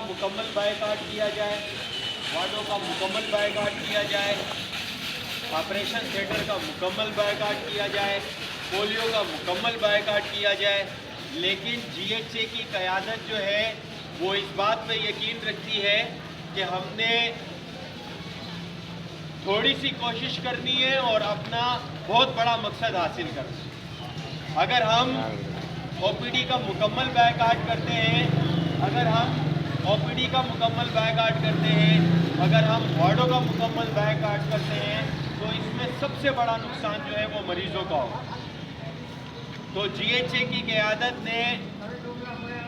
मुकम्मल बायकाट किया जाए, वार्डों का मुकम्मल बायकाट किया जाए, ऑपरेशन थिएटर का मुकम्मल बायकाट किया जाए, पोलियो का मुकम्मल बायकाट किया जाए। लेकिन GHA की क़यादत जो है वो इस बात पे यकीन रखती है कि हमने थोड़ी सी कोशिश करनी है और अपना बहुत बड़ा मकसद हासिल करना है। अगर हम OPD का मुकम्मल बायकाट करते हैं, अगर हम OPD का मुकम्मल बायकाट करते हैं, अगर हम वार्डों का मुकम्मल बायकाट करते हैं, तो इसमें सबसे बड़ा नुकसान जो है वो मरीजों का होगा। तो GHA की क़यादत ने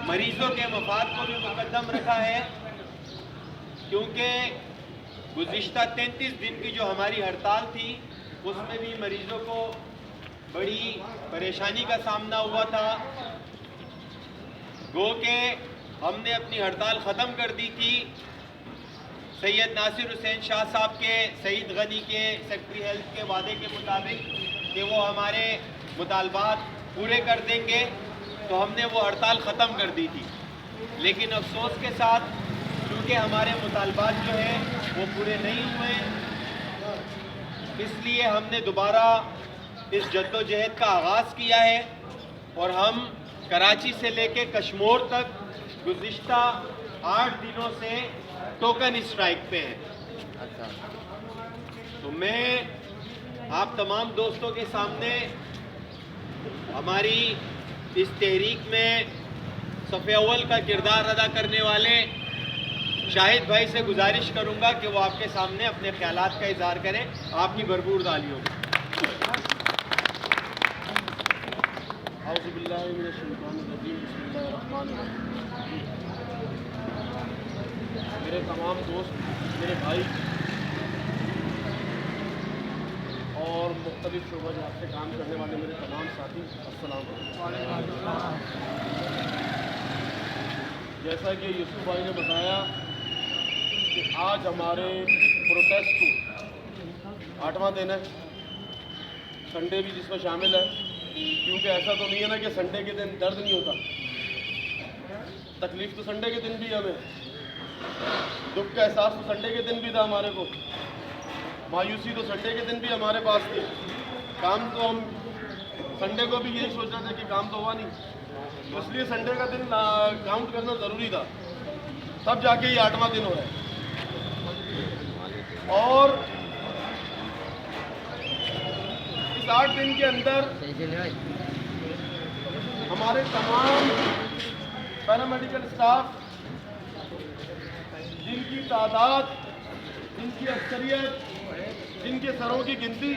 मरीजों के मफाद को भी मुकद्दम रखा है, क्योंकि गुज़िश्ता 33 दिन की जो हमारी हड़ताल थी उसमें भी मरीजों को बड़ी परेशानी का सामना हुआ था। गो के हमने अपनी हड़ताल ख़त्म कर दी थी सैयद नासिर हुसैन शाह साहब के, सईद गनी के, सेक्रेटरी हेल्थ के वादे के मुताबिक कि वो हमारे मुतालबात पूरे कर देंगे, तो हमने वो हड़ताल ख़त्म कर दी थी। लेकिन अफसोस के साथ क्योंकि हमारे मुतालबात जो हैं वो पूरे नहीं हुए, इसलिए हमने दोबारा इस जद्दोजहद का आगाज़ किया है और हम कराची से लेके कश्मीर तक गुज़िश्ता 8 दिनों से टोकन स्ट्राइक पे हैं। तो मैं आप तमाम दोस्तों के सामने हमारी इस तहरीक में सफ़े अव्वल का किरदार अदा करने वाले शाहिद भाई से गुजारिश करूंगा कि वो आपके सामने अपने ख्यालात का इज़हार करें। आपकी भरपूर तालियों में। मेरे तमाम दोस्त, मेरे भाई और मुख्तलिफ शोबा जात से काम करने वाले मेरे तमाम साथी, अस्सलाम वालेकुम। जैसा कि यूसुफ भाई ने बताया कि आज हमारे प्रोटेस्ट को 8वां दिन है, संडे भी जिसमें शामिल है, क्योंकि ऐसा तो नहीं है ना कि संडे के दिन दर्द नहीं होता। तकलीफ़ तो संडे के दिन भी हमें, दुख का एहसास तो संडे के दिन भी था हमारे को, मायूसी तो संडे के दिन भी हमारे पास थी। काम तो हम संडे को भी यही सोच रहे थे कि काम तो हुआ नहीं, तो इसलिए संडे का दिन काउंट करना ज़रूरी था, तब जाके ये 8वां दिन हो रहा है। और इस 8 दिन के अंदर हमारे तमाम पैरामेडिकल स्टाफ, जिनकी तादाद, जिनकी अक्सरियत, जिनके सरों की गिनती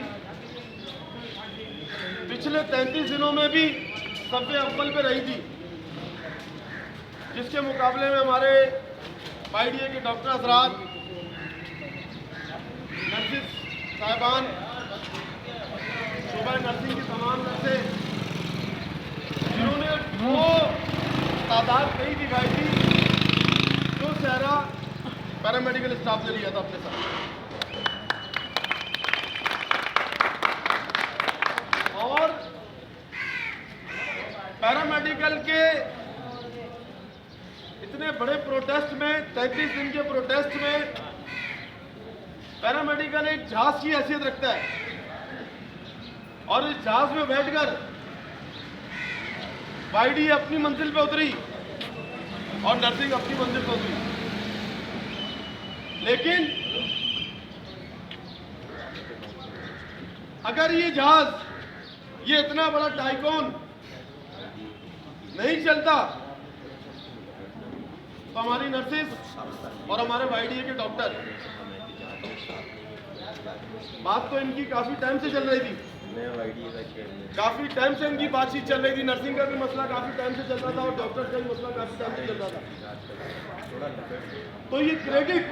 पिछले 33 दिनों में भी सफ़े अव्वल पे रही थी, जिसके मुकाबले में हमारे IDA के डॉक्टर हज़रात, नर्सिस साहिबान, शोबा नर्सिंग की तमाम नर्सें, जिन्होंने वो तादाद नहीं दिखाई थी जो सहरा पैरामेडिकल स्टाफ ने लिया था अपने साथ। और पैरामेडिकल के इतने बड़े प्रोटेस्ट में, 33 दिन के प्रोटेस्ट में, पैरामेडिकल एक जहाज की हैसियत रखता है और इस जहाज में बैठकर IDA अपनी मंजिल पे उतरी और नर्सिंग अपनी मंजिल पे उतरी। लेकिन अगर ये जहाज, ये इतना बड़ा टाइकोन नहीं चलता, तो हमारी नर्सिस और हमारे IDA के डॉक्टर, बात तो इनकी काफी टाइम से चल रही थी, काफी टाइम से इनकी बातचीत चल रही थी, नर्सिंग का भी मसला काफी टाइम से चल रहा था और डॉक्टर का भी मसला काफी टाइम से चल रहा था। तो ये क्रेडिट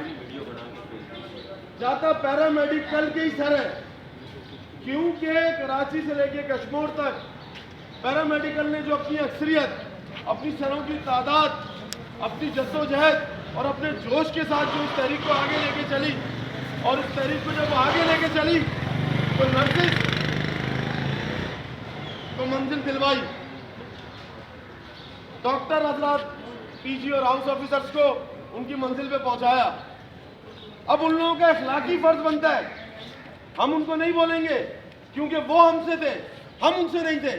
जाता पैरामेडिकल के ही सर है, क्योंकि कराची से लेके कश्मीर तक पैरामेडिकल ने जो अपनी अक्सरियत, अपनी सरों की तादाद, अपनी जद्दोजहद और अपने जोश के साथ जो इस तहरीक को आगे लेके चली, और इस तहरीक को जब आगे लेके चली तो नर्सिस को मंजिल दिलवाई, डॉक्टर हजरात, PG और हाउस ऑफिसर्स को उनकी मंजिल पे पहुंचाया। अब उन लोगों का अखलाकी फर्ज बनता है, हम उनको नहीं बोलेंगे क्योंकि वो हमसे थे, हम उनसे नहीं थे।